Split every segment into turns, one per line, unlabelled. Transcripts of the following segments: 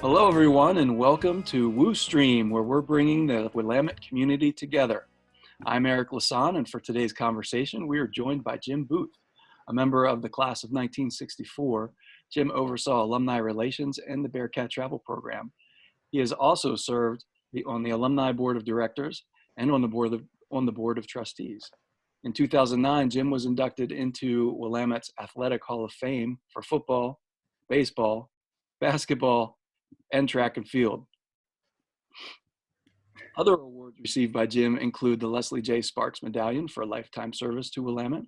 Hello, everyone, and welcome to Woo Stream, where we're bringing the Willamette community together. I'm Eric Lasan, and for today's conversation, we are joined by Jim Booth, a member of the class of 1964. Jim oversaw alumni relations and the Bearcat Travel program. He has also served on the Alumni Board of Directors and on the Board of Trustees. In 2009, Jim was inducted into Willamette's Athletic Hall of Fame for football, baseball, basketball, and track and field. Other awards received by Jim include the Lestle Sparks Medallion for lifetime service to Willamette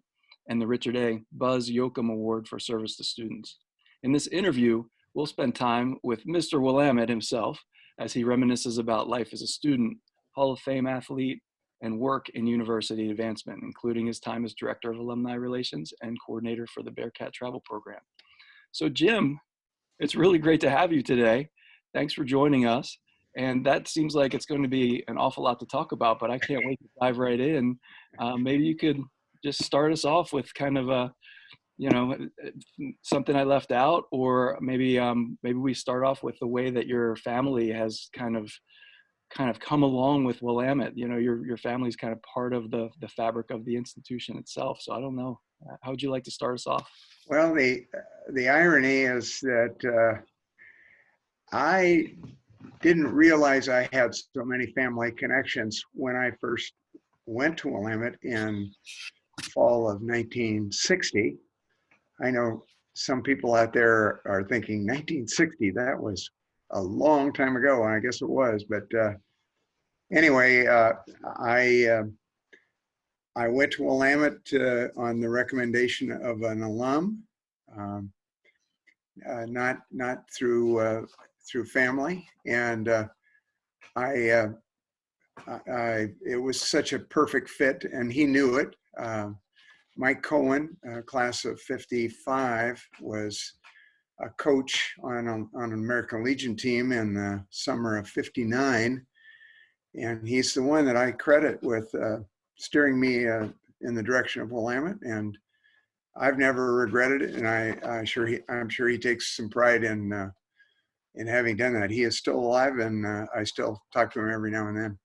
and the Richard A. Buzz Yoakum Award for service to students. In this interview, we'll spend time with Mr. Willamette himself as he reminisces about life as a student, Hall of Fame athlete, and work in university advancement, including his time as Director of Alumni Relations and coordinator for the Bearcat Travel program. So Jim, it's really great to have you today. Thanks for joining us. And that seems like it's going to be an awful lot to talk about, but I can't wait to dive right in. Maybe you could just start us off with kind of something I left out, or maybe we start off with the way that your family has kind of come along with Willamette. You know, your family's kind of part of the fabric of the institution itself. So I don't know. How would you like to start us off?
Well, the irony is that I didn't realize I had so many family connections when I first went to Willamette in fall of 1960. I know some people out there are thinking 1960, that was a long time ago, and I guess it was. But anyway, I went to Willamette on the recommendation of an alum, not through family, and it was such a perfect fit, and he knew it. Mike Cohen, class of '55, was a coach on an American Legion team in the summer of '59, and he's the one that I credit with steering me in the direction of Willamette, and I've never regretted it, and I'm sure he takes some pride in having done that. He is still alive, and I still talk to him every now and then.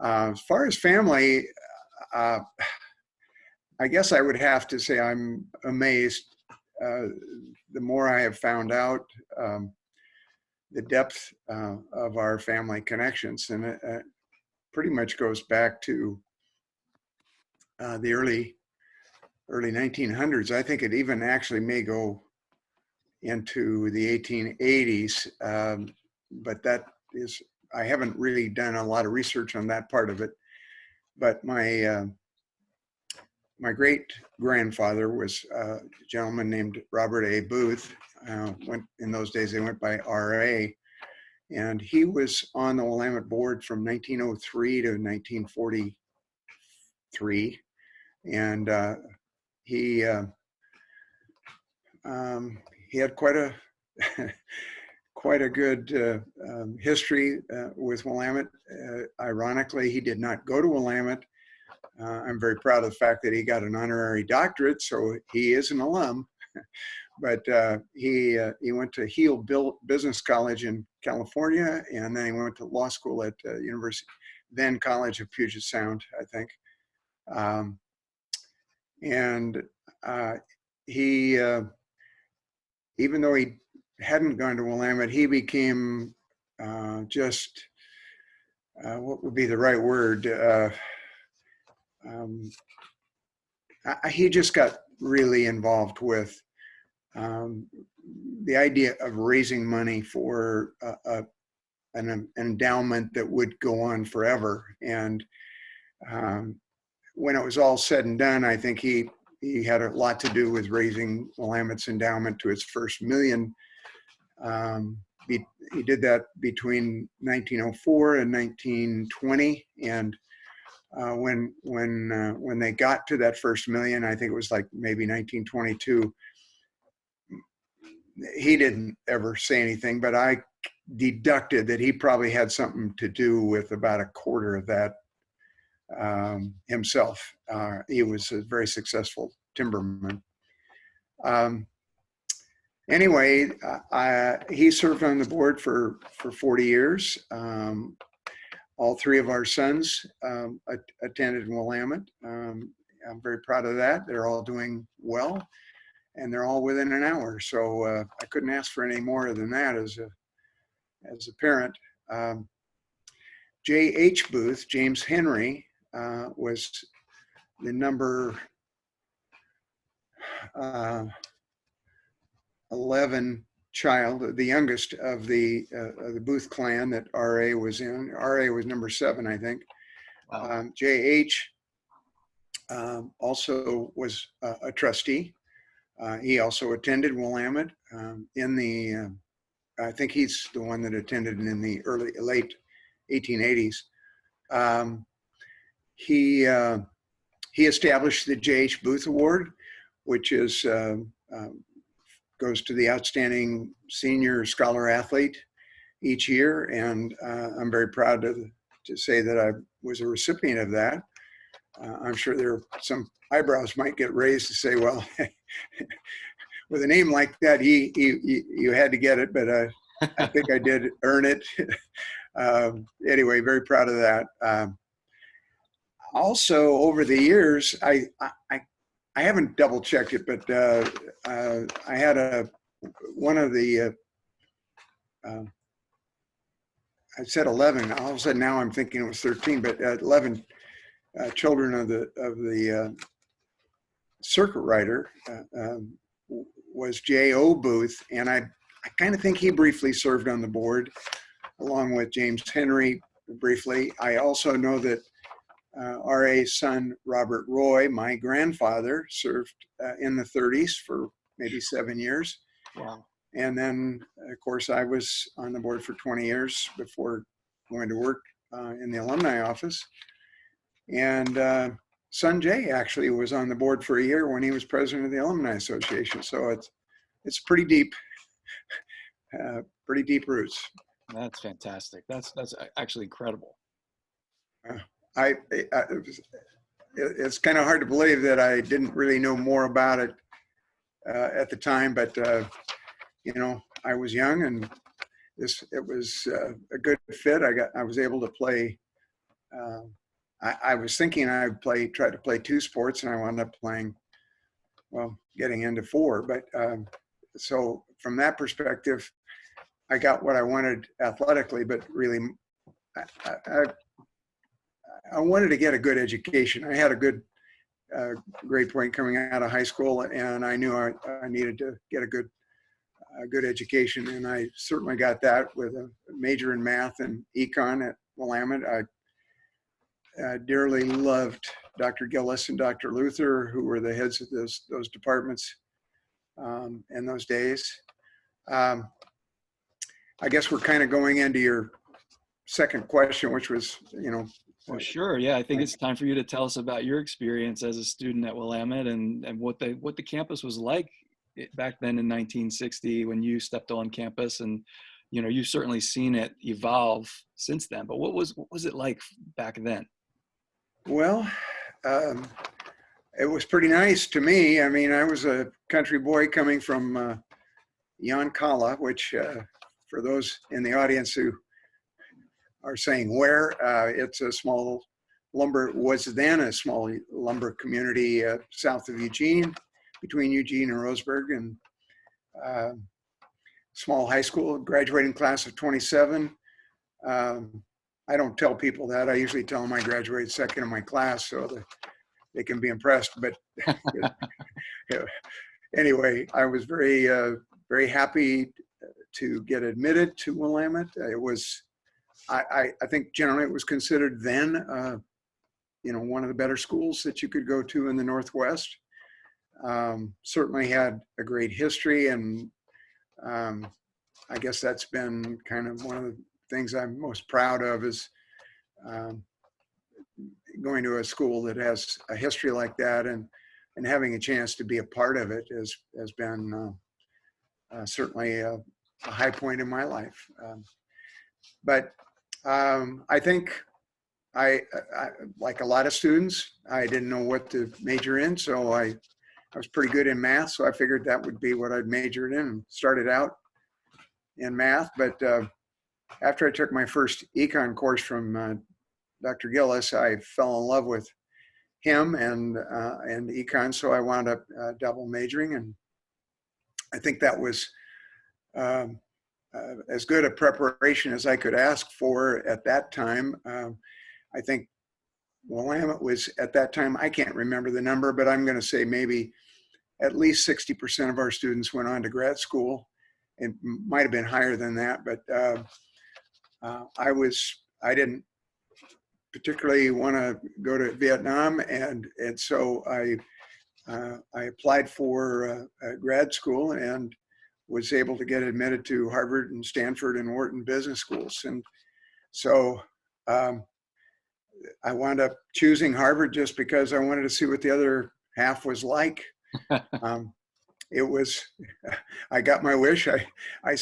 As far as family, I guess I would have to say I'm amazed. The more I have found out the depth of our family connections, and it pretty much goes back to the early 1900s. I think it even actually may go into the 1880s, but that is, I haven't really done a lot of research on that part of it. But my great grandfather was a gentleman named Robert A. Booth. In those days they went by R.A., and he was on the Willamette board from 1903 to 1943, and he had quite a good history with Willamette. Ironically, he did not go to Willamette. I'm very proud of the fact that he got an honorary doctorate, so he is an alum. But he went to Heald Business College in California, and then he went to law school at then College of Puget Sound, I think. And he, even though he hadn't gone to Willamette, he became what would be the right word? He just got really involved with the idea of raising money for an endowment that would go on forever. And when it was all said and done, I think he had a lot to do with raising Willamette's endowment to its first million. He did that between 1904 and 1920, and when they got to that first million, I think it was like maybe 1922. He didn't ever say anything, but I deducted that he probably had something to do with about a quarter of that himself. He was a very successful timberman. Anyway, he served on the board for 40 years. All three of our sons attended Willamette. I'm very proud of that. They're all doing well, and they're all within an hour. So I couldn't ask for any more than that as a parent. J.H. Booth, James Henry, was the number 11 child, the youngest of the Booth clan that R.A. was in. R.A. was number 7, I think.
Wow.
J.H. Also was a trustee. He also attended Willamette I think he's the one that attended in the late 1880s. He established the J.H. Booth Award, which is goes to the outstanding senior scholar athlete each year, and I'm very proud to say that I was a recipient of that. I'm sure there are some eyebrows might get raised to say, well, with a name like that, you had to get it, but I think I did earn it. Anyway, very proud of that. Also, over the years, I haven't double checked it, but I had one of the I said 11. All of a sudden now I'm thinking it was 13, but 11 children of the circuit rider was J.O. Booth, and I kind of think he briefly served on the board along with James Henry briefly. I also know that R.A.'s son, Robert Roy, my grandfather, served in the 30s for maybe 7 years.
Wow.
And then, of course, I was on the board for 20 years before going to work in the alumni office. And son Jay actually was on the board for a year when he was president of the Alumni Association. So it's pretty deep roots.
That's fantastic. That's actually incredible.
It's kind of hard to believe that I didn't really know more about it at the time, but I was young, and it was a good fit. I was able to play. I was thinking I'd try to play 2 sports, and I wound up getting into 4. But so from that perspective, I got what I wanted athletically, but really, I wanted to get a good education. I had a good grade point coming out of high school, and I knew I needed to get a good education, and I certainly got that with a major in math and econ at Willamette. I dearly loved Dr. Gillis and Dr. Luther, who were the heads of those departments in those days. I guess we're kind of going into your second question, which was,
Well, sure. Yeah, I think it's time for you to tell us about your experience as a student at Willamette and what the campus was like back then in 1960 when you stepped on campus. And you've certainly seen it evolve since then. But what was it like back then?
Well, it was pretty nice to me. I mean, I was a country boy coming from Yoncalla, which for those in the audience who are saying where, it's a small was then a small lumber community south of Eugene, between Eugene and Roseburg, and small high school, graduating class of 27. I don't tell people that. I usually tell them I graduated second in my class so that they can be impressed. But anyway, I was very, very happy to get admitted to Willamette. It was, I think generally it was considered then, one of the better schools that you could go to in the Northwest. Certainly had a great history, and I guess that's been kind of one of the things I'm most proud of is going to a school that has a history like that, and having a chance to be a part of it has been certainly a high point in my life. But I think I like a lot of students, I didn't know what to major in, so I I was pretty good in math, so I figured that would be what I'd majored in and started out in math. But after I took my first econ course from Dr. Gillis, I fell in love with him and econ, so I wound up double majoring, and I think that was um, as good a preparation as I could ask for at that time. I think Willamette was at that time, I can't remember the number, but I'm going to say maybe at least 60% of our students went on to grad school. It might have been higher than that, but I didn't particularly want to go to Vietnam, and so I applied for grad school and was able to get admitted to Harvard and Stanford and Wharton business schools. And so I wound up choosing Harvard just because I wanted to see what the other half was like. It was, I got my wish. I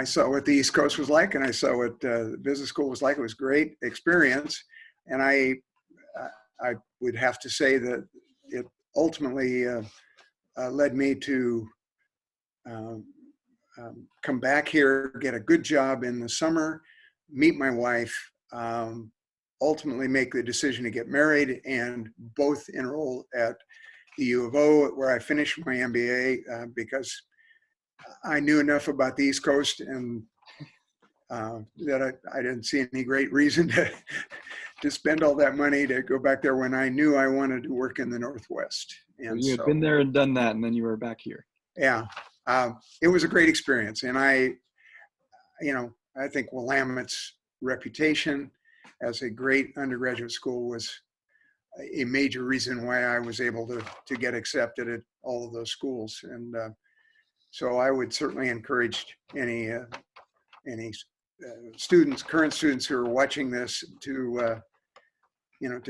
saw what the East Coast was like, and I saw what the business school was like. It was a great experience. And I would have to say that it ultimately led me to come back here, get a good job in the summer, meet my wife, ultimately make the decision to get married, and both enroll at the U of O, where I finished my MBA because I knew enough about the East Coast and that I didn't see any great reason to spend all that money to go back there when I knew I wanted to work in the Northwest. And
you had been there and done that, and then you were back here.
Yeah, it was a great experience. And I think Willamette's reputation as a great undergraduate school was a major reason why I was able to get accepted at all of those schools. And so I would certainly encourage any students, current students who are watching this, to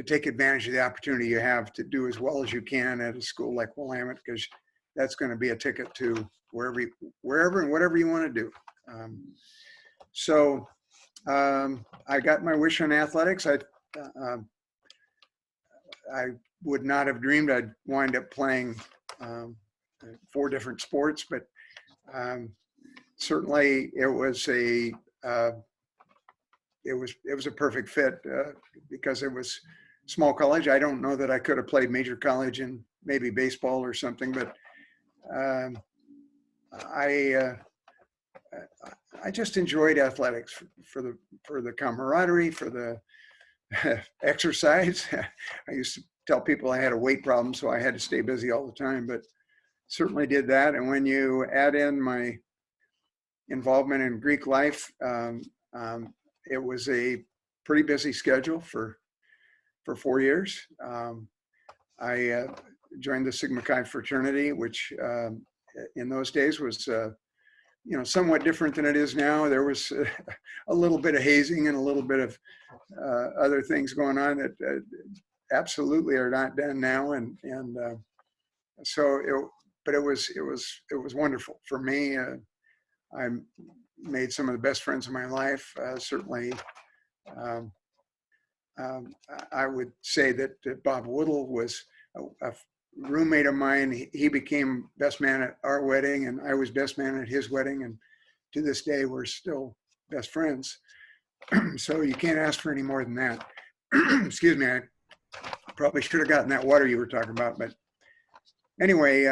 take advantage of the opportunity you have to do as well as you can at a school like Willamette, because that's going to be a ticket to wherever and whatever you want to do. So I got my wish on athletics. I would not have dreamed I'd wind up playing 4 different sports, but certainly it was a perfect fit because it was small college. I don't know that I could have played major college in maybe baseball or something, but I just enjoyed athletics for the camaraderie, for the exercise. I used to tell people I had a weight problem, so I had to stay busy all the time, but certainly did that. And when you add in my involvement in Greek life, it was a pretty busy schedule for 4 years. I joined the Sigma Chi fraternity, which in those days was somewhat different than it is now. There was a little bit of hazing and a little bit of other things going on that absolutely are not done now. And but it was wonderful for me. I made some of the best friends of my life. Certainly, I would say that Bob Woodle was a roommate of mine. He became best man at our wedding, and I was best man at his wedding. And to this day, we're still best friends. So you can't ask for any more than that. Excuse me, I probably should have gotten that water you were talking about. But anyway,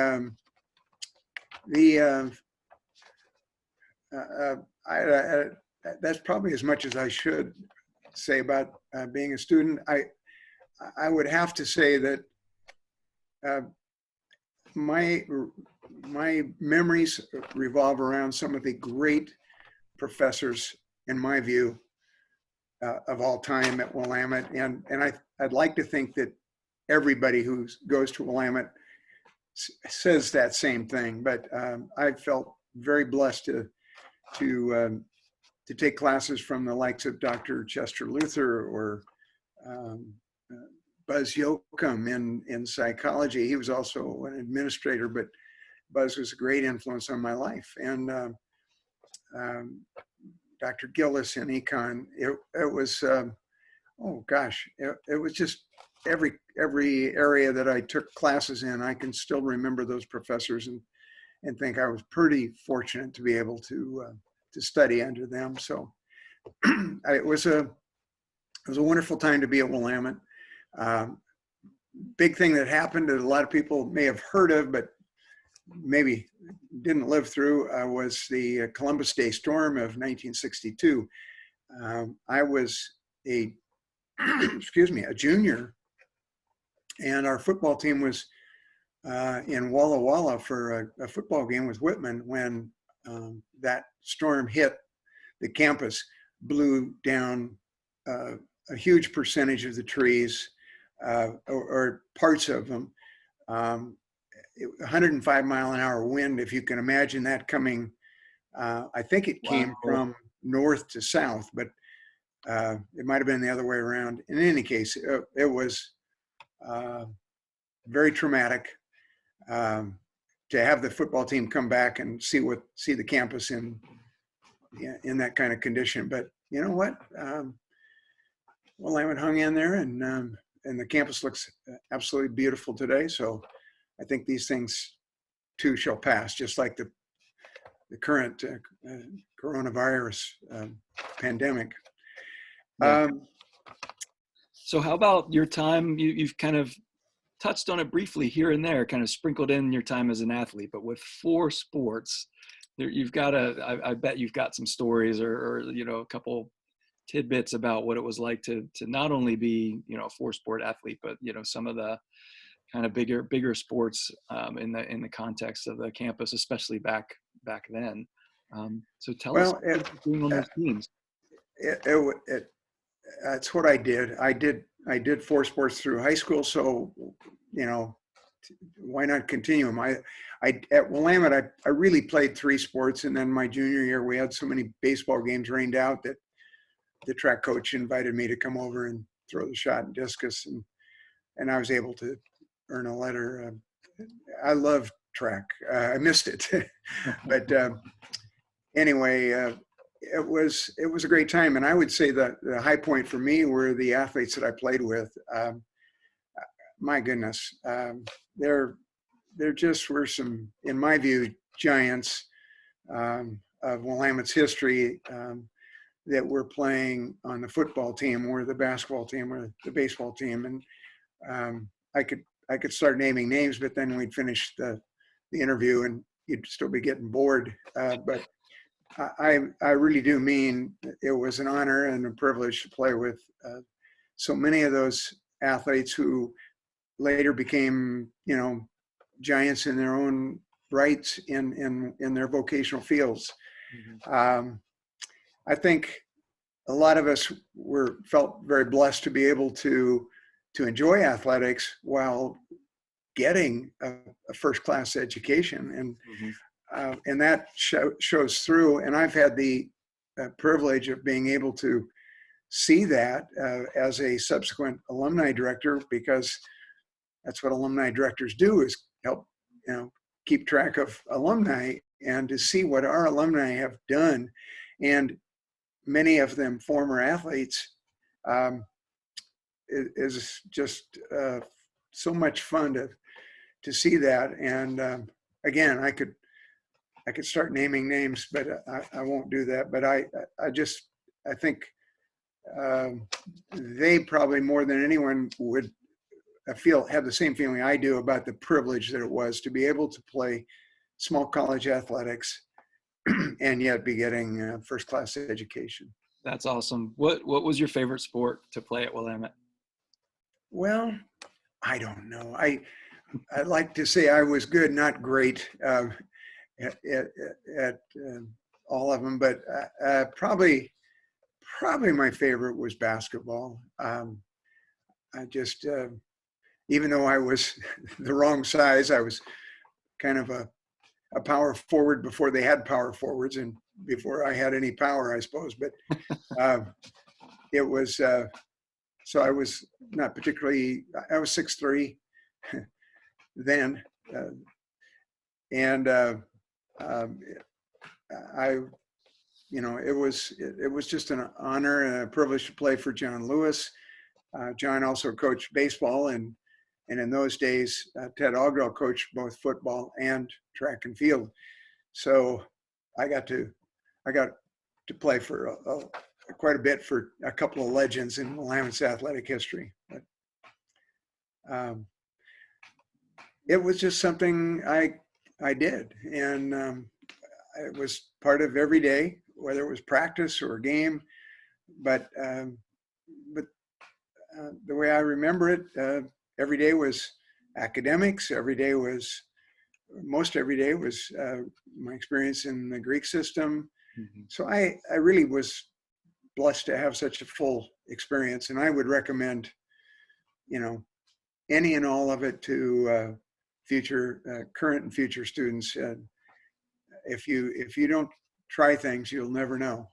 that's probably as much as I should say about being a student. I would have to say that my memories revolve around some of the great professors, in my view, of all time at Willamette, and I'd like to think that everybody who goes to Willamette says that same thing. But I felt very blessed to take classes from the likes of Dr. Chester Luther or Buzz Yoakum in psychology. He was also an administrator, but Buzz was a great influence on my life. And Dr. Gillis in econ, it was, oh gosh, it was just every area that I took classes in, I can still remember those professors and think I was pretty fortunate to be able to study under them. So it was a wonderful time to be at Willamette. Big thing that happened that a lot of people may have heard of, but maybe didn't live through, was the Columbus Day storm of 1962. I was a excuse me, a junior, and our football team was in Walla Walla for a football game with Whitman when that storm hit the campus, blew down a huge percentage of the trees, or parts of them. 105-mile-an-hour wind, if you can imagine that coming. I think it came from north to south, but it might have been the other way around. In any case, it was very traumatic to have the football team come back and see the campus in that kind of condition. But you know what? Willamette hung in there, and the campus looks absolutely beautiful today. So I think these things too shall pass, just like the current coronavirus pandemic.
Yeah. So how about your time? You've kind of touched on it briefly here and there, kind of sprinkled in your time as an athlete, but with 4 sports, you've got I bet you've got some stories or a couple tidbits about what it was like to not only be, a 4-sport athlete, but, some of the kind of bigger sports in the context of the campus, especially back then. So tell us what you're doing on those teams.
That's what I did. I did 4 sports through high school, so why not continue them? At Willamette, I really played 3 sports, and then my junior year we had so many baseball games rained out that the track coach invited me to come over and throw the shot and discus, and I was able to earn a letter. I love track. I missed it, but anyway, it was a great time, and I would say that the high point for me were the athletes that I played with. My goodness, there just were some, in my view, giants of Willamette's history that were playing on the football team or the basketball team or the baseball team, and I could start naming names, but then we'd finish the interview and you'd still be getting bored. But I really do mean it was an honor and a privilege to play with so many of those athletes who later became, giants in their own rights in their vocational fields. Mm-hmm. I think a lot of us felt very blessed to be able to enjoy athletics while getting a first-class education, and mm-hmm. And that shows through. And I've had the privilege of being able to see that as a subsequent alumni director, because that's what alumni directors do, is help keep track of alumni and to see what our alumni have done, and many of them former athletes. It is just so much fun to see that. And again, I could start naming names, but I won't do that. But I think they probably more than anyone would have the same feeling I do about the privilege that it was to be able to play small college athletics and yet be getting first-class education.
That's awesome. What was your favorite sport to play at Willamette?
Well, I don't know. I like to say I was good, not great at all of them, but probably my favorite was basketball. I just, even though I was the wrong size, I was kind of a power forward before they had power forwards and before I had any power, I suppose. But it was, so I was not particularly, I was 6'3" then. And it was just an honor and a privilege to play for John Lewis. John also coached baseball, and in those days, Ted Algrell coached both football and track and field. So I got to play for quite a bit for a couple of legends in Willamette's athletic history. But it was just something I did, and it was part of every day, whether it was practice or a game. But the way I remember it, every day was academics. Most every day was my experience in the Greek system.
Mm-hmm.
So I really was blessed to have such a full experience, and I would recommend, any and all of it to current and future students. If you don't try things, you'll never know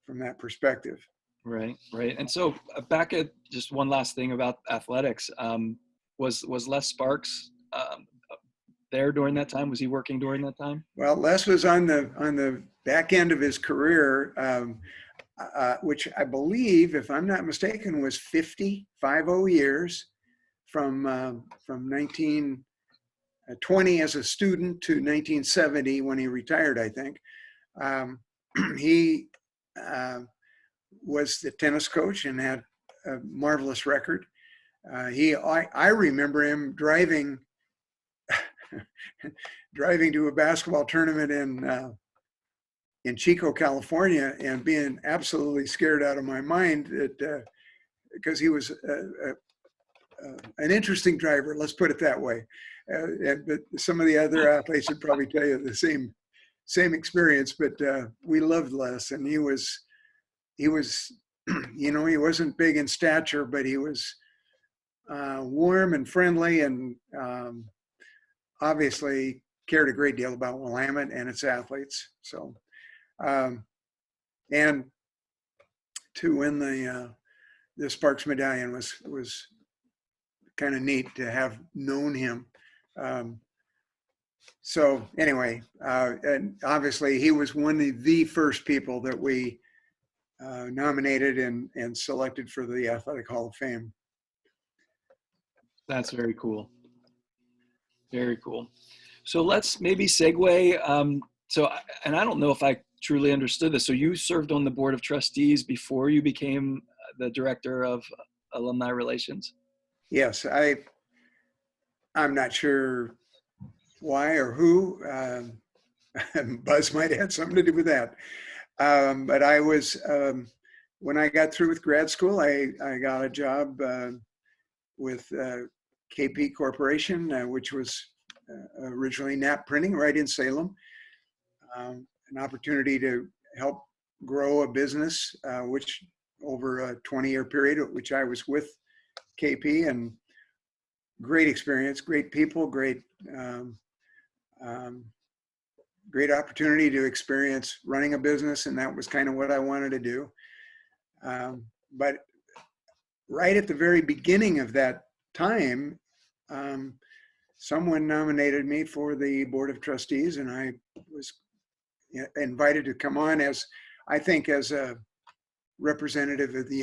from that perspective.
Right. And so back at just one last thing about athletics, was Les Sparks there during that time? Was he working during that time?
Well, Les was on the back end of his career, which I believe, if I'm not mistaken, was 50 years from 1920 as a student to 1970 when he retired, I think. He was the tennis coach and had a marvelous record. I remember him driving to a basketball tournament in Chico, California, and being absolutely scared out of my mind because he was an interesting driver. Let's put it that way. But some of the other athletes would probably tell you the same experience. But we loved Les, and he was, he wasn't big in stature, but he was warm and friendly, and obviously cared a great deal about Willamette and its athletes. So, and to win the Sparks medallion was kind of neat to have known him. So anyway, and obviously he was one of the first people that we nominated and selected for the Athletic Hall of Fame.
That's very cool. Very cool. So let's maybe segue. And I don't know if I truly understood this. So you served on the board of trustees before you became the director of alumni relations?
Yes, I'm not sure why or who. Buzz might have had something to do with that. But I was, when I got through with grad school, I got a job with KP Corporation, which was originally Knapp Printing right in Salem. An opportunity to help grow a business, which over a 20-year period, which I was with KP, and great experience, great people, great opportunity to experience running a business, and that was kind of what I wanted to do. But right at the very beginning of that time, someone nominated me for the board of trustees, and I was invited to come on as a representative of the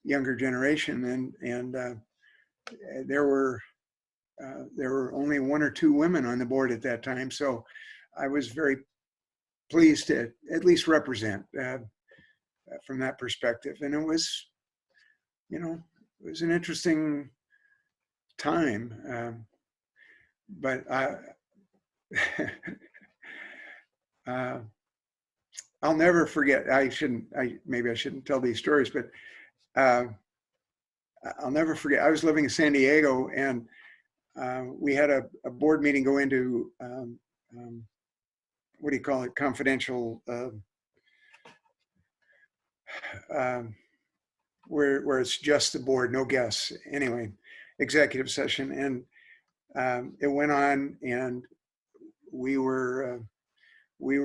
younger generation, and there were only one or two women on the board at that time, so I was very pleased to at least represent from that perspective. And it was an interesting time, but I'll never forget. Maybe I shouldn't tell these stories, but I'll never forget. I was living in San Diego, and we had a board meeting go into what do you call it? Confidential, where it's just the board, no guests. Anyway, executive session, and it went on, and we were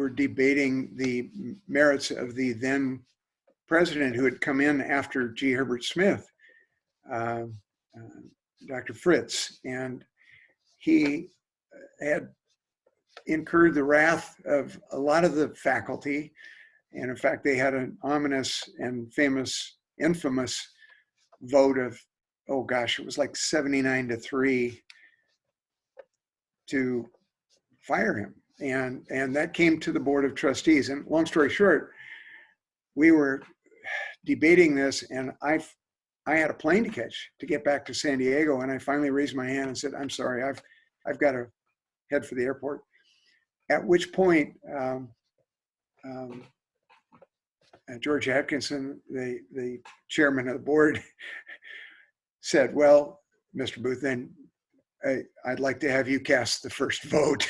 debating the merits of the then president who had come in after G. Herbert Smith, Dr. Fritz, and he had incurred the wrath of a lot of the faculty. And in fact, they had an ominous and famous infamous vote of, oh gosh, it was like 79-3 to fire him. And that came to the Board of Trustees. And long story short, we were debating this, and I had a plane to catch to get back to San Diego, and I finally raised my hand and said, "I'm sorry, I've got to head for the airport." At which point, George Atkinson, the chairman of the board, said, "Well, Mr. Booth, then I'd like to have you cast the first vote."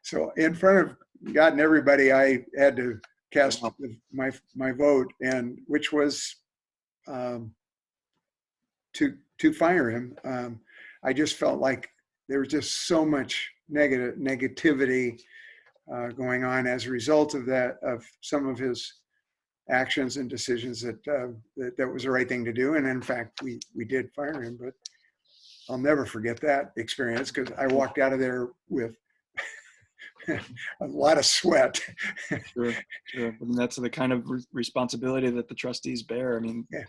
So in front of God and everybody, I had to cast my vote, and which was to fire him. I just felt like there was just so much negativity going on as a result of that, of some of his actions and decisions, that was the right thing to do. And in fact, we did fire him. But I'll never forget that experience, because I walked out of there with a lot of sweat.
Sure. I mean, that's the kind of responsibility that the trustees bear. I mean,
yeah.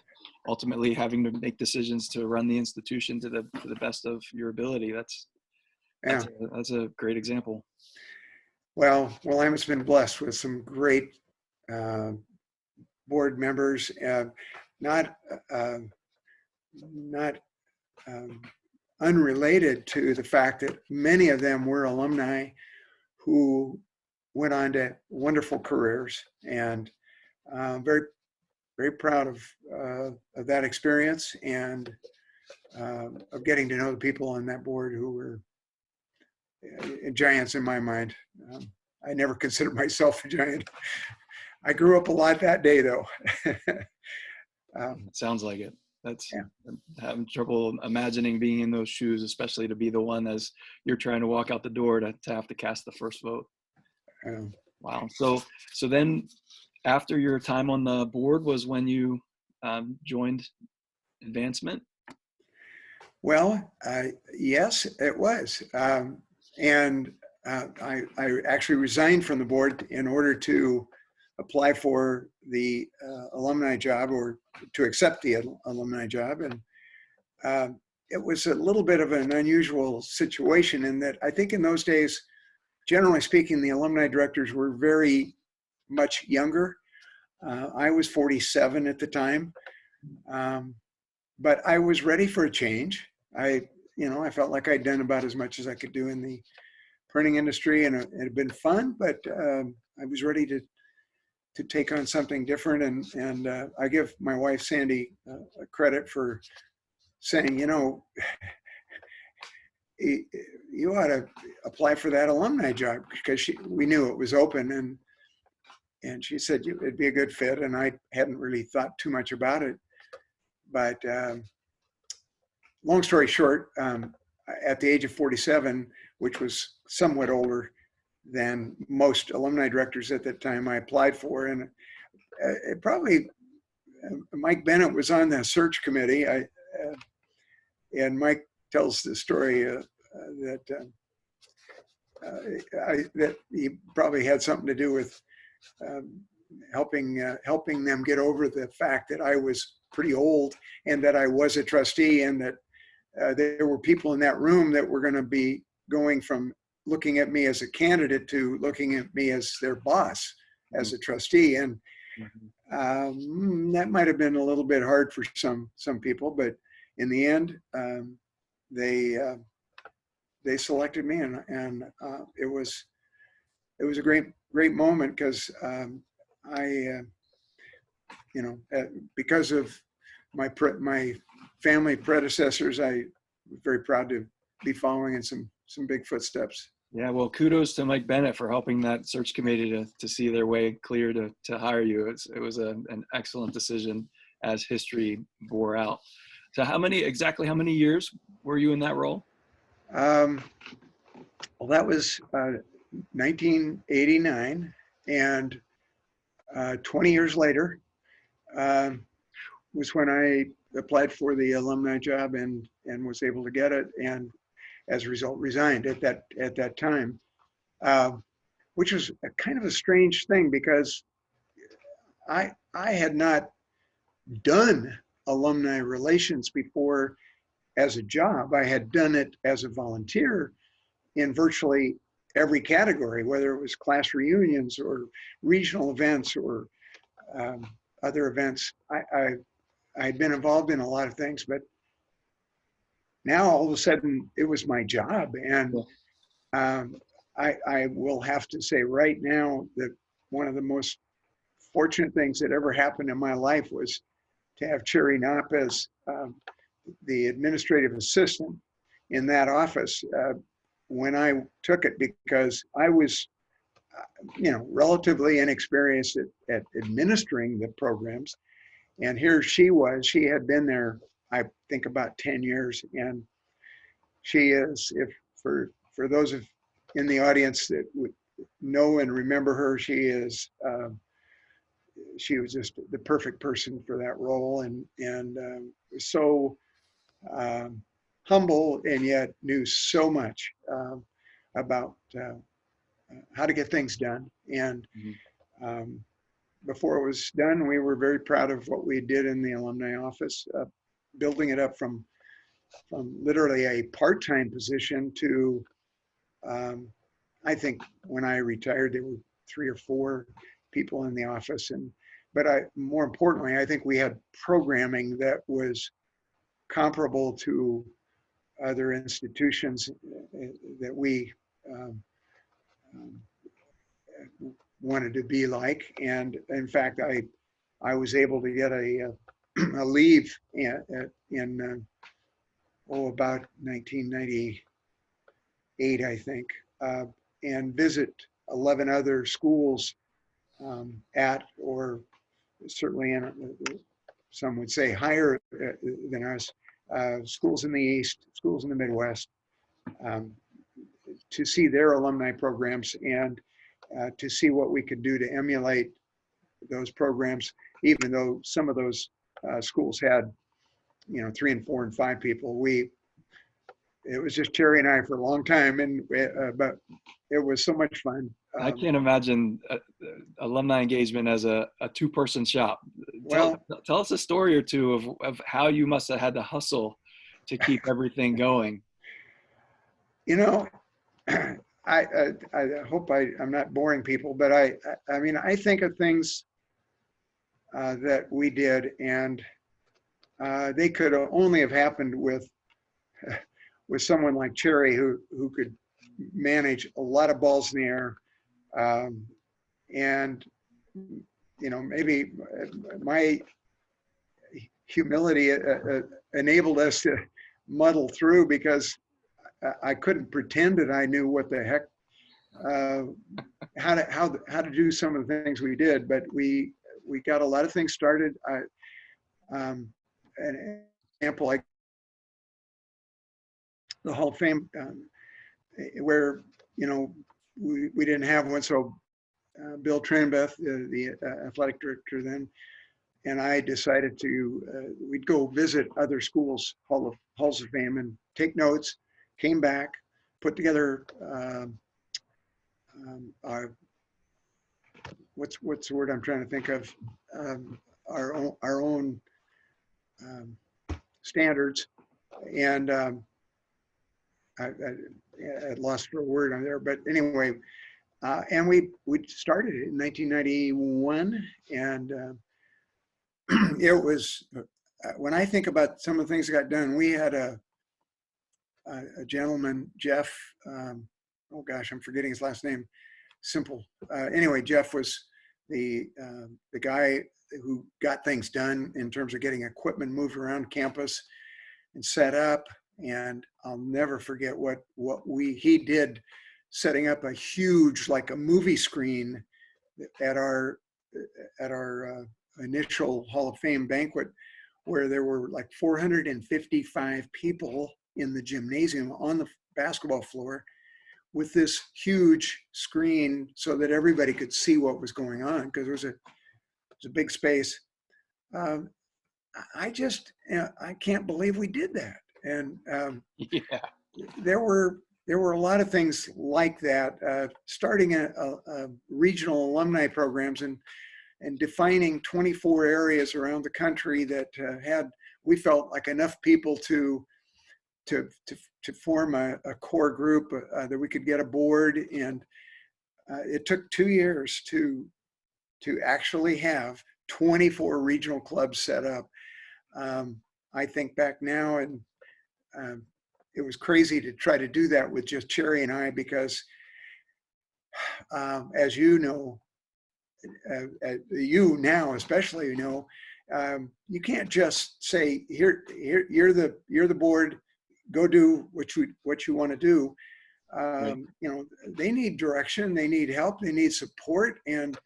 Ultimately having to make decisions to run the institution to the best of your ability. That's a great example.
Well, Willamette's been blessed with some great board members, not unrelated to the fact that many of them were alumni who went on to wonderful careers, and very, very proud of that experience, and of getting to know the people on that board who were giants in my mind. I never considered myself a giant. I grew up a lot that day, though.
It sounds like it. I'm having trouble imagining being in those shoes, especially to be the one as you're trying to walk out the door to have to cast the first vote. Wow. So then after your time on the board was when you joined Advancement?
Well, yes, it was. And I actually resigned from the board in order to apply for the alumni job, or to accept the alumni job. And it was a little bit of an unusual situation in that I think in those days, generally speaking, the alumni directors were very much younger. I was 47 at the time, but I was ready for a change. I felt like I'd done about as much as I could do in the printing industry, and it had been fun, but I was ready to take on something different. And I give my wife, Sandy, credit for saying, you ought to apply for that alumni job, because we knew it was open, and she said it'd be a good fit, and I hadn't really thought too much about it. But long story short, at the age of 47, which was somewhat older than most alumni directors at that time, I applied for, and it probably Mike Bennett was on the search committee. And Mike tells the story that he probably had something to do with helping them get over the fact that I was pretty old, and that I was a trustee, and that there were people in that room that were going to be going from looking at me as a candidate to looking at me as their boss, as a trustee. And that might have been a little bit hard for some people, but in the end, they selected me, and it was a great moment, because I because of my family predecessors, I was very proud to be following in some big footsteps.
Yeah, well, kudos to Mike Bennett for helping that search committee to see their way clear to hire you. It was an excellent decision, as history bore out. So how many years were you in that role?
Well, that was 1989, and 20 years later was when I applied for the alumni job and was able to get it, and as a result resigned at that time, which was kind of a strange thing, because I had not done alumni relations before as a job. I had done it as a volunteer in virtually every category, whether it was class reunions or regional events or um, other events. I'd been involved in a lot of things, but now all of a sudden it was my job. And
Yeah.
um, I will have to say right now that one of the most fortunate things that ever happened in my life was to have Cherry Knopp as the administrative assistant in that office when I took it, because I was, relatively inexperienced at administering the programs. And here she was, she had been there, I think about 10 years. And she is, if for those of in the audience that would know and remember her, she was just the perfect person for that role, and so um, humble, and yet knew so much about how to get things done. And
Mhm.
um, before it was done, we were very proud of what we did in the alumni office, building it up from literally a part-time position to, um, I think when I retired, there were 3 or 4 people in the office. But more importantly, I think we had programming that was comparable to other institutions that we um, um, wanted to be like. And in fact, I was able to get a leave in about 1998, I think, uh, and visit 11 other schools at, or certainly in, some would say higher than us, schools in the East, schools in the Midwest, um, to see their alumni programs and to see what we could do to emulate those programs, even though some of those schools had, 3 and 4 and 5 people. It was just Terry and I for a long time, but it was so much fun.
I can't imagine alumni engagement as a two-person shop. Tell
Well,
tell us a story or two of how you must have had to hustle to keep everything going.
you know, I hope I'm not boring people, but I mean, I think of things that we did, and they could only have happened with someone like Cherry, who could manage a lot of balls in the air, um, and maybe my humility enabled us to muddle through, because I couldn't pretend that I knew what the heck uh, how to do some of the things we did, but we got a lot of things started. An example, like the Hall of Fame, where we didn't have one, so Bill Tranbeth, the athletic director then, and I decided we'd go visit other schools, halls of fame, and take notes. Came back, put together our what's the word I'm trying to think of, our own um, standards, and I lost for a word on there, but anyway, and we started it in 1991, and it was when I think about some of the things that got done, we had a gentleman, Jeff. Oh gosh, I'm forgetting his last name. Simple. Anyway, Jeff was the guy who got things done in terms of getting equipment moved around campus and set up. And I'll never forget what he did, setting up a huge, like a movie screen at our initial Hall of Fame banquet, where there were like 455 people in the gymnasium on the basketball floor, with this huge screen so that everybody could see what was going on, because it was a big space. Um, I can't believe we did that. And
Yeah.
there were a lot of things like that, starting a regional alumni programs. And and defining 24 areas around the country that we felt like enough people to form a core group that we could get aboard. And it took 2 years to actually have 24 regional clubs set up. I think back now, and it was crazy to try to do that with just Cherry and I, because as you know, you now especially, you can't just say, here you're the board, go do what you want to do.
Right.
They need direction, they need help, they need support, and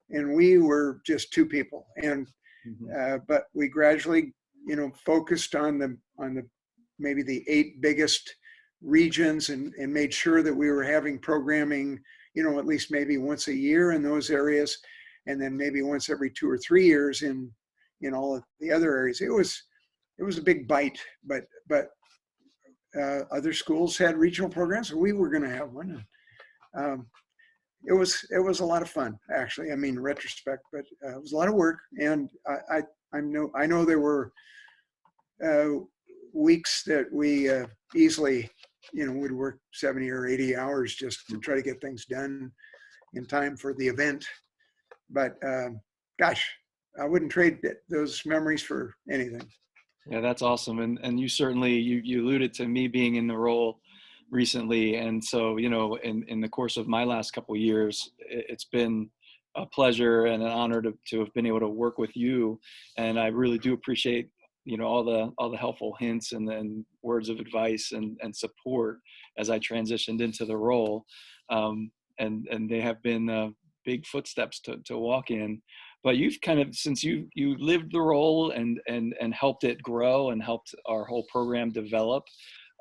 we were just two people. And but we gradually focused on the maybe the 8 biggest regions, and made sure that we were having programming at least maybe once a year in those areas, and then maybe once every 2 or 3 years in all of the other areas. It was a big bite, but other schools had regional programs, so we were going to have one. It was a lot of fun, actually. I mean, in retrospect, but it was a lot of work, and I know there were weeks that we easily would work 70 or 80 hours just to try to get things done in time for the event. But gosh, I wouldn't trade those memories for anything.
Yeah, that's awesome. And you certainly, you alluded to me being in the role recently. And so, in the course of my last couple of years, it's been a pleasure and an honor to have been able to work with you. And I really do appreciate, all the helpful hints and then words of advice and support as I transitioned into the role. And they have been big footsteps to walk in. But you've kind of, since you lived the role and helped it grow and helped our whole program develop,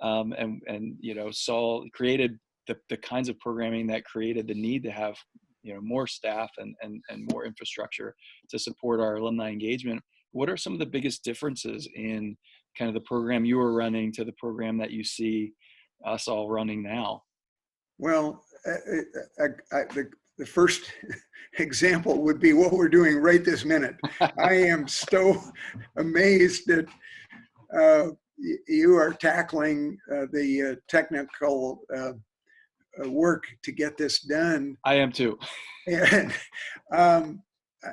and created the kinds of programming that created the need to have more staff and more infrastructure to support our alumni engagement. What are some of the biggest differences in kind of the program you were running to the program that you see us all running now?
Well, the first example would be what we're doing right this minute. I am so amazed that you are tackling the technical work to get this done.
I am too.
And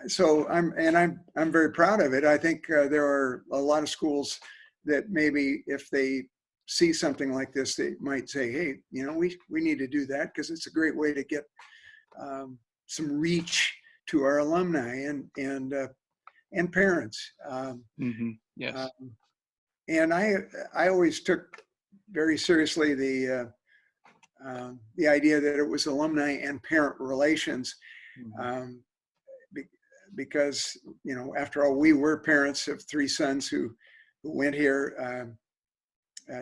so I'm very proud of it. I think there are a lot of schools that maybe if they see something like this, they might say, hey, we need to do that, because it's a great way to get some reach to our alumni and parents.
Yes.
And I always took very seriously the idea that it was alumni and parent relations, because after all, we were parents of 3 sons who went here.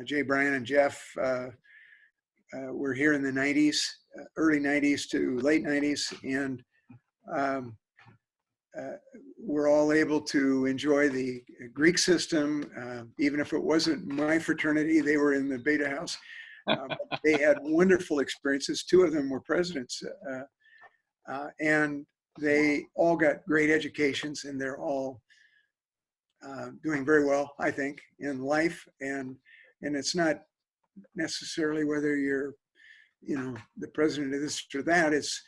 Jay, Brian, and Jeff were here in the 90s, early 90s to late 90s, and we're all able to enjoy the Greek system. Even if it wasn't my fraternity, they were in the Beta House. They had wonderful experiences. 2 of them were presidents, and they all got great educations, and they're all doing very well, I think, in life. And it's not necessarily whether you're, the president of this or that. It's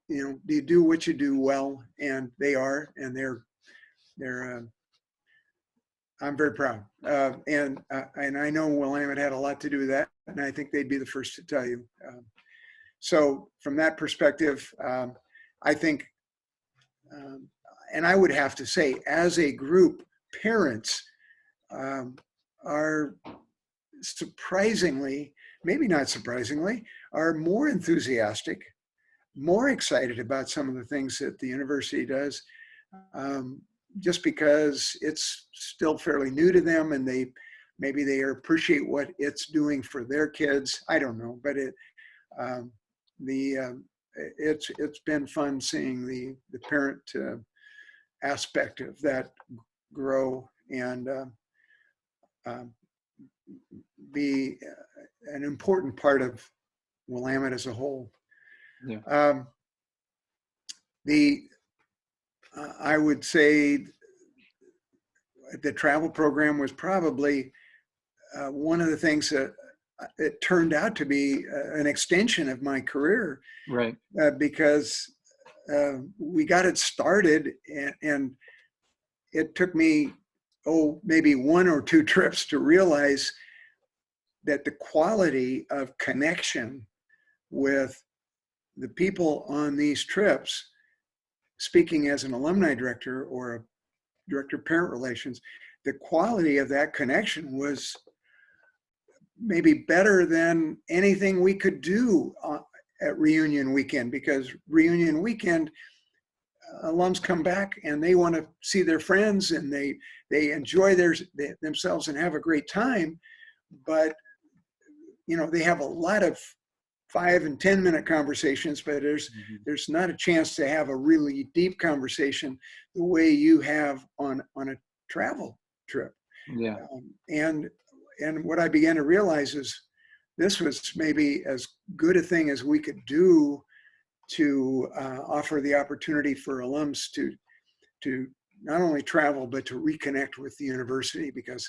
do you do what you do well? And they are, and they're. I'm very proud, and I know Willamette had a lot to do with that, and I think they'd be the first to tell you. So from that perspective, I think, and I would have to say, as a group, parents are surprisingly, maybe not surprisingly, are more enthusiastic, more excited about some of the things that the university does, just because it's still fairly new to them, and maybe they appreciate what it's doing for their kids. I don't know, but it's been fun seeing the parent aspect of that grow and be an important part of Willamette as a whole.
Yeah.
I would say the travel program was probably one of the things that it turned out to be an extension of my career,
Right.
because we got it started, and it took me, maybe one or two trips to realize that the quality of connection with the people on these trips, speaking as an alumni director or a director of parent relations, the quality of that connection was maybe better than anything we could do at reunion weekend, because reunion weekend, alums come back and they want to see their friends, and they enjoy themselves and have a great time. But they have a lot of 5 and 10 minute conversations, but there's not a chance to have a really deep conversation the way you have on a travel trip.
Yeah.
And what I began to realize is this was maybe as good a thing as we could do to offer the opportunity for alums to not only travel, but to reconnect with the university, because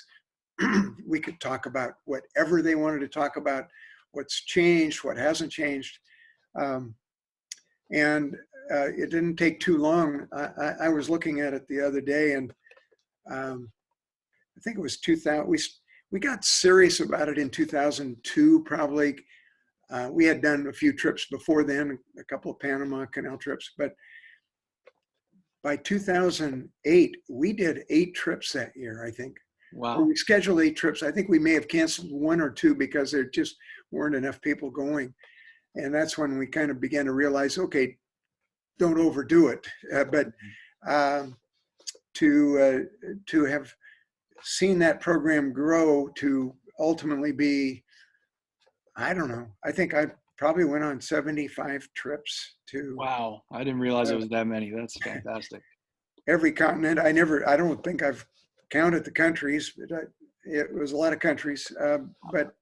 we could talk about whatever they wanted to talk about, what's changed, what hasn't changed. And it didn't take too long. I was looking at it the other day, and I think it was 2000. We got serious about it in 2002, probably. We had done a few trips before then, a couple of Panama Canal trips, but by 2008, we did 8 trips that year, I think. Or
Wow.
we scheduled 8 trips. I think we may have canceled 1 or 2 because there just weren't enough people going. And that's when we kind of began to realize, okay, don't overdo it. But to have seen that program grow to ultimately be, I don't know, I think I probably went on 75 trips to
Wow. I didn't realize it was that many. That's fantastic.
every continent. I don't think I've counted the countries, but it was a lot of countries. But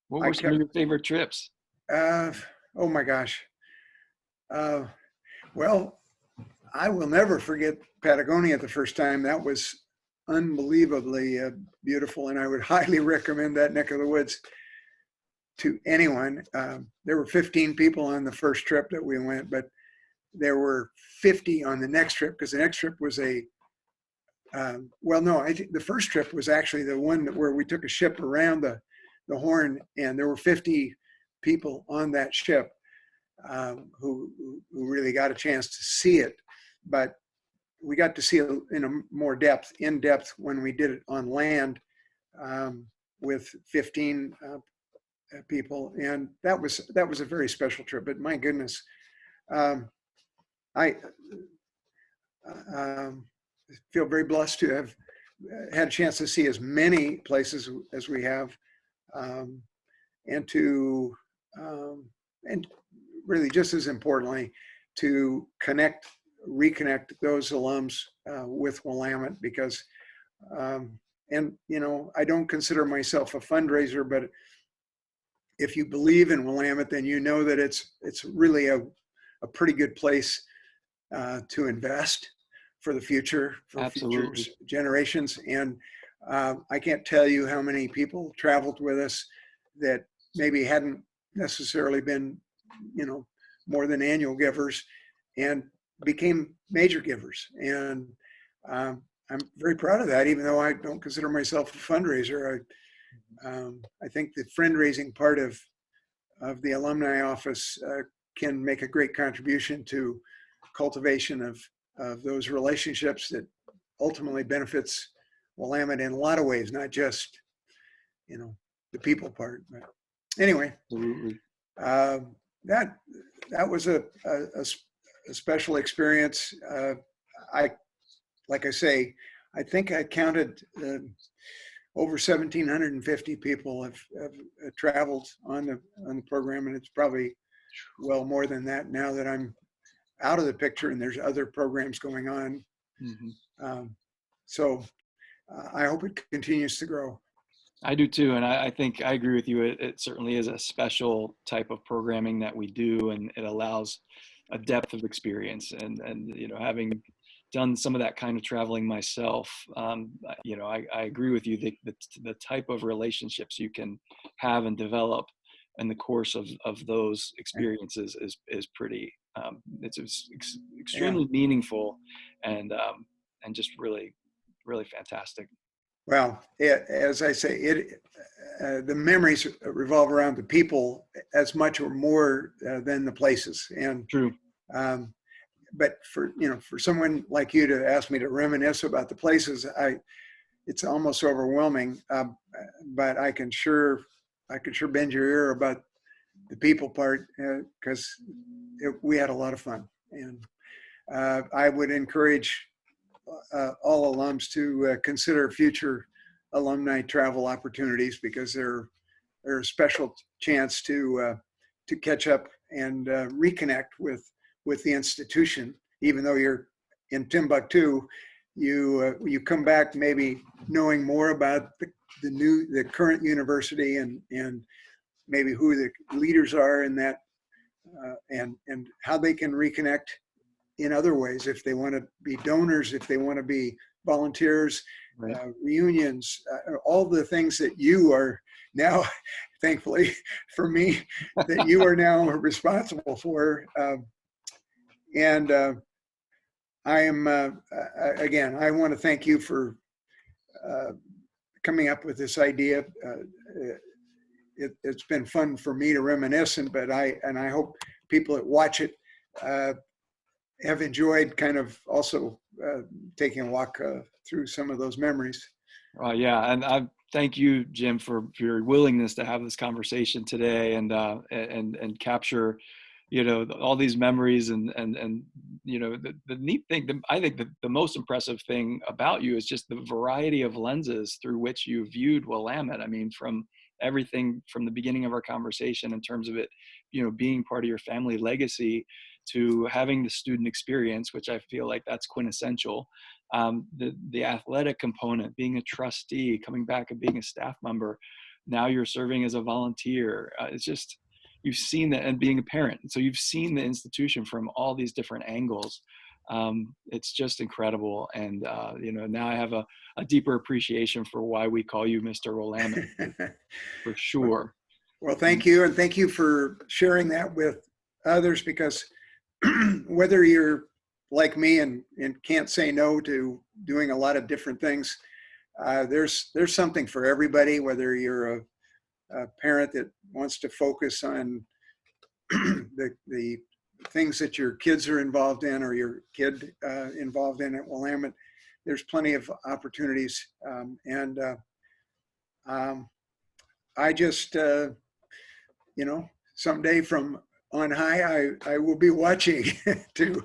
What
I
were some of
kept,
your favorite trips?
oh my gosh. Uh, well, I will never forget Patagonia the first time. That was unbelievably beautiful, and I would highly recommend that neck of the woods to anyone. There were 15 people on the first trip that we went, but there were 50 on the next trip, because the next trip was no, I think the first trip was actually the one where we took a ship around the Horn, and there were 50 people on that ship who really got a chance to see it. But we got to see it in a more in depth when we did it on land with 15 people, and that was a very special trip. But my goodness, I feel very blessed to have had a chance to see as many places as we have, and to and really, just as importantly, to reconnect those alums with Willamette, because I don't consider myself a fundraiser, but if you believe in Willamette, then you know that it's really a pretty good place to invest for the future, for future
Absolutely.
generations. And I can't tell you how many people traveled with us that maybe hadn't necessarily been, more than annual givers, and became major givers. And I'm very proud of that, even though I don't consider myself a fundraiser. I think the fundraising part of the alumni office can make a great contribution to cultivation of those relationships that ultimately benefits Willamette in a lot of ways, not just, the people part. But anyway,
Absolutely.
that was a special experience. Like I say, I think I counted over 1,750 people have traveled on the program, and it's probably well more than that now that I'm out of the picture and there's other programs going on. So I hope it continues to grow.
I do too, and I think I agree with you. It certainly is a special type of programming that we do, and it allows a depth of experience, and having done some of that kind of traveling myself, I agree with you that the type of relationships you can have and develop in the course of those experiences is pretty, it's
Yeah.
extremely meaningful, and just really, really fantastic.
Well, as I say, the memories revolve around the people as much or more than the places. And
True.
um, but for someone like you to ask me to reminisce about the places, it's almost overwhelming. But I can sure bend your ear about the people part, because we had a lot of fun. And I would encourage all alums to consider future alumni travel opportunities, because they're a special chance to catch up and reconnect with the institution. Even though you're in Timbuktu, you come back maybe knowing more about the current university, and maybe who the leaders are in that, and how they can reconnect in other ways, if they want to be donors, if they want to be volunteers,
Right.
reunions, all the things that you are now, thankfully for me, that you are now responsible for. And I am, again, I want to thank you for uh, coming up with this idea. It's been fun for me to reminisce, but I hope people that watch it have enjoyed kind of also taking a walk through some of those memories.
Yeah, and I thank you, Jim, for your willingness to have this conversation today, and capture, all these memories, and the neat thing. I think the most impressive thing about you is just the variety of lenses through which you viewed Willamette. I mean, from everything from the beginning of our conversation in terms of it, being part of your family legacy, to having the student experience, which I feel like that's quintessential. The athletic component, being a trustee, coming back and being a staff member. Now you're serving as a volunteer. It's just, you've seen that, and being a parent. So you've seen the institution from all these different angles. It's just incredible. And, now I have a deeper appreciation for why we call you Mr. Willamette, for sure.
Well, thank you. And thank you for sharing that with others, because whether you're like me and can't say no to doing a lot of different things, there's something for everybody, whether you're a parent that wants to focus on the things that your kids are involved in, or your kid involved in at Willamette. There's plenty of opportunities. And I just, someday from on high, I will be watching to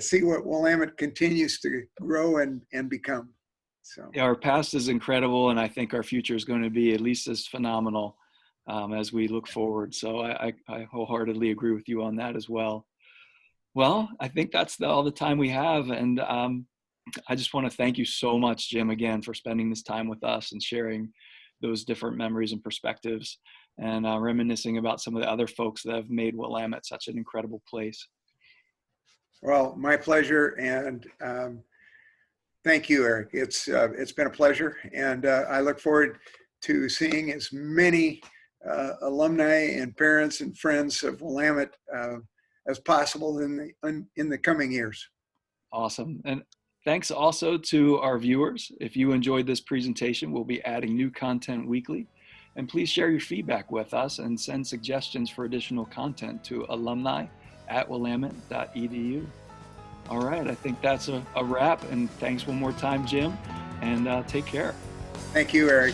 see what Willamette continues to grow and become. So,
Yeah, our past is incredible, and I think our future is going to be at least as phenomenal, as we look forward. So I wholeheartedly agree with you on that as well. Well, I think that's all the time we have, and I just want to thank you so much, Jim, again, for spending this time with us and sharing those different memories and perspectives, and reminiscing about some of the other folks that have made Willamette such an incredible place.
well, my pleasure, and thank you, Eric. It's been a pleasure, and I look forward to seeing as many alumni and parents and friends of Willamette as possible in the coming years.
Awesome. And thanks also to our viewers. If you enjoyed this presentation, we'll be adding new content weekly. And please share your feedback with us and send suggestions for additional content to alumni@willamette.edu. All right, I think that's a wrap. And thanks one more time, Jim. And take care.
Thank you, Eric.